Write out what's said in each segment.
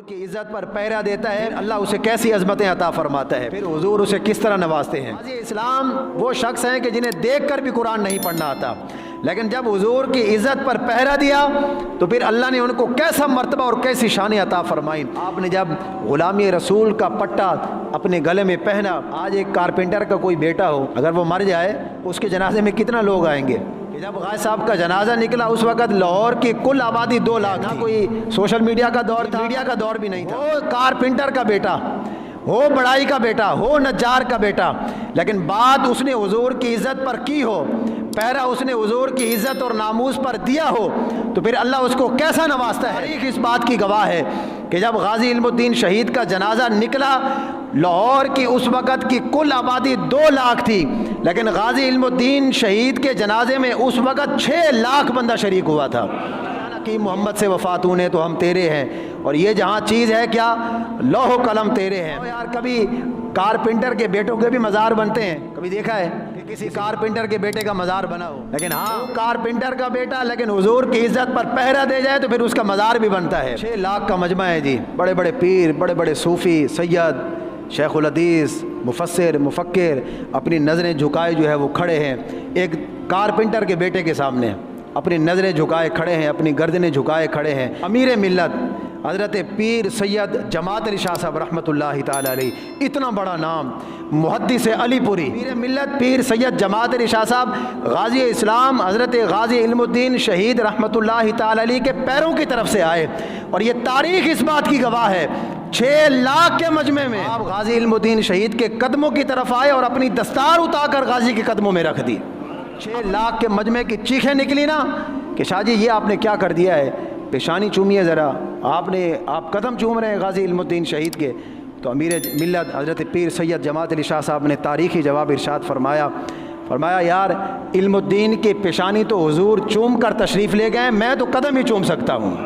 की इज्जत पर पहरा देता है, अल्लाह उसे कैसी अज़मतें अता फरमाता है, फिर हुजूर उसे किस तरह नवाजते हैं। गाज़ी इस्लाम वो शख्स हैं कि जिन्हें देख कर भी कुरान नहीं पढ़ना आता, लेकिन जब हुजूर की इज़्ज़त पर पहरा दिया तो फिर अल्लाह ने उनको कैसा मर्तबा और कैसी शान अता फरमाई। आपने जब ग़ुलामी रसूल का पट्टा अपने गले में पहना, आज एक कारपेंटर का कोई बेटा हो, अगर वो मर जाए उसके जनाजे में कितना लोग आएंगे। जब गाय साहब का जनाजा निकला उस वक़्त लाहौर की कुल आबादी 2 लाख, ना कोई सोशल मीडिया का दौर था, मीडिया का दौर भी नहीं था। वो कारपेंटर का बेटा हो, बढ़ाई का बेटा हो, नज्जार का बेटा, लेकिन बात उसने हुजूर की इज़्ज़त पर की हो, पहरा उसने हुजूर की इज़्ज़त और नामूस पर दिया हो, तो फिर अल्लाह उसको कैसा नवाजता है। तारीख़ इस बात की गवाह है कि जब गाज़ी इल्मुद्दीन शहीद का जनाजा निकला, लाहौर की उस वक़्त की कुल आबादी 2 लाख थी, लेकिन गाज़ी इल्मुद्दीन शहीद के जनाजे में उस वक़्त 6 लाख बंदा शरीक हुआ था। कि मोहम्मद से वफ़ा तूने तो हम तेरे हैं, और ये जहाँ चीज़ है क्या, लौह कलम तेरे हैं। तो यार कभी कारपेंटर के बेटों के भी मज़ार बनते हैं, कभी देखा है कि किसी कारपेंटर के बेटे का मज़ार बना हो? लेकिन हाँ, कारपेंटर का बेटा लेकिन हुजूर की इज़्ज़त पर पहरा दे जाए तो फिर उसका मज़ार भी बनता है। 6 लाख का मजमा है जी, बड़े बड़े पीर, बड़े बड़े सूफ़ी, सैयद, शेखुल हदीस, मुफस्सिर, मुफक्किर अपनी नज़रें झुकाए जो है वो खड़े हैं एक कारपेंटर के बेटे के सामने, अपनी नज़रें झुकाए खड़े हैं, अपनी गर्दनें झुकाए खड़े हैं। अमीर मिल्लत हज़रत पीर सैयद जमात अली शाह साहब रहमतुल्लाहि ताला अलैह, इतना बड़ा नाम, मुहद्दिस अलीपुरी, अमीर मिल्लत पीर सैयद जमात अली शाह साहब गाज़ी इस्लाम हज़रत गाज़ी इल्मुद्दीन शहीद रहमतुल्लाहि ताला अलैह के पैरों की तरफ से आए, और ये तारीख़ इस बात की गवाह है। 6 लाख के मजमे में आप गाज़ी इल्मुद्दीन शहीद के कदमों की तरफ आए और अपनी दस्तार उतार कर गाज़ी के कदमों में रख दी। 6 लाख के मजमे की चीखें निकली ना कि शाह जी ये आपने क्या कर दिया है, पेशानी चूमिए ज़रा, आप कदम चूम रहे हैं गाज़ी इल्मुद्दीन शहीद के। तो अमीर मिल्लत हज़रत पीर सैयद जमात अली शाह साहब ने तारीख़ी जवाब इरशाद फरमाया यार इल्मुद्दीन की पेशानी तो हुजूर चूम कर तशरीफ़ ले गए, मैं तो कदम ही चूम सकता हूँ।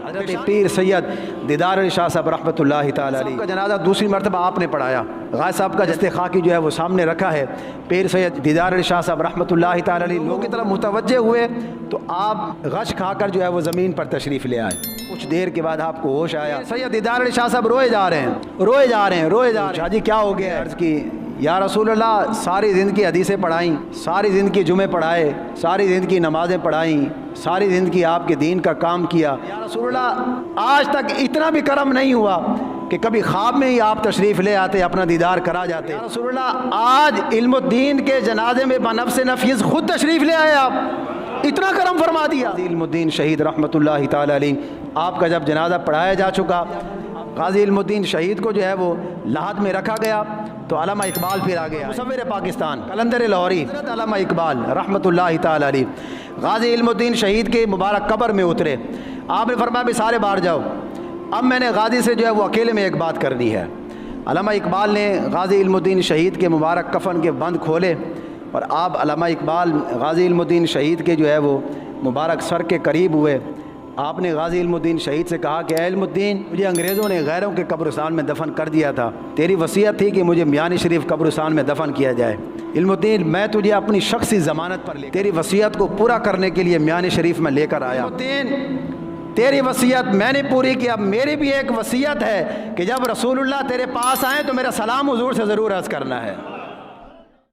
हज़रत पीर सैयद दीदार अली शाह साहब रहमतुल्लाहि ताला अलैह का जनाजा दूसरी मरतबा आपने पढ़ाया, गाय साहब का जस्ते खाकी जो है वो सामने रखा है। पीर सैयद दीदार अली शाह साहब रहमतुल्लाहि ताला अलैह लोगों की तरफ मुतवज्जे हुए तो आप गश खाकर जो है वो ज़मीन पर तशरीफ़ ले आए। कुछ देर के बाद आपको होश आया, सैयद दीदार अली शाह साहब रोए जा रहे हैं। शाह जी क्या हो गया? अर्ज़ की या रसूल अल्लाह, सारी ज़िंदगी हदीसें पढ़ाई, सारी ज़िंदगी जुमे पढ़ाए, सारी ज़िंदगी नमाज़ें पढ़ाई, सारी ज़िंदगी आपके दीन का काम किया, या रसूल अल्लाह आज तक इतना भी करम नहीं हुआ कि कभी ख्वाब में ही आप तशरीफ़ ले आते, अपना दीदार करा जाते। या रसूल अल्लाह आज इल्मुद्दीन के जनाजे में बनफ्स नफीस खुद तशरीफ़ ले आए, आप इतना करम फरमा दिया। इल्मुद्दीन शहीद रहमतुल्लाहि ताला अलैह आपका जब जनाजा पढ़ाया जा चुका, गाज़ी इल्मुद्दीन शहीद को जो है वो लाहद में रखा गया, तो अल्लामा इकबाल फिर आ गया, मुसव्विर पाकिस्तान, कलंदर लाहौरी अल्लामा इकबाल रहमतुल्लाहि ताला अलैह गाज़ी इल्मुद्दीन शहीद के मुबारक कब्र में उतरे। आपने फरमाया भी सारे बाहर जाओ, अब मैंने गाज़ी से जो है वो अकेले में एक बात करनी है। अल्लामा इकबाल ने गाज़ी इल्मुद्दीन शहीद के मुबारक कफन के बंद खोले और आप अल्लामा इकबाल गाज़ी इल्मुद्दीन शहीद के जो है वो मुबारक सर के करीब हुए। आपने गाज़ी इल्मुद्दीन शहीद से कहा कि इल्मुद्दीन, मुझे अंग्रेज़ों ने गैरों के कब्रिस्तान में दफन कर दिया था, तेरी वसीयत थी कि मुझे मियानी शरीफ कब्रिस्तान में दफन किया जाए। इल्मुद्दीन, मैं तुझे अपनी शख्सी ज़मानत पर तेरी वसीयत को पूरा करने के लिए मियानी शरीफ में लेकर आया। इल्मुद्दीन, तेरी वसीयत मैंने पूरी की, अब मेरी भी एक वसीयत है कि जब रसूलुल्लाह तेरे पास आए तो मेरा सलाम हुजूर से ज़रूर अर्ज़ करना है।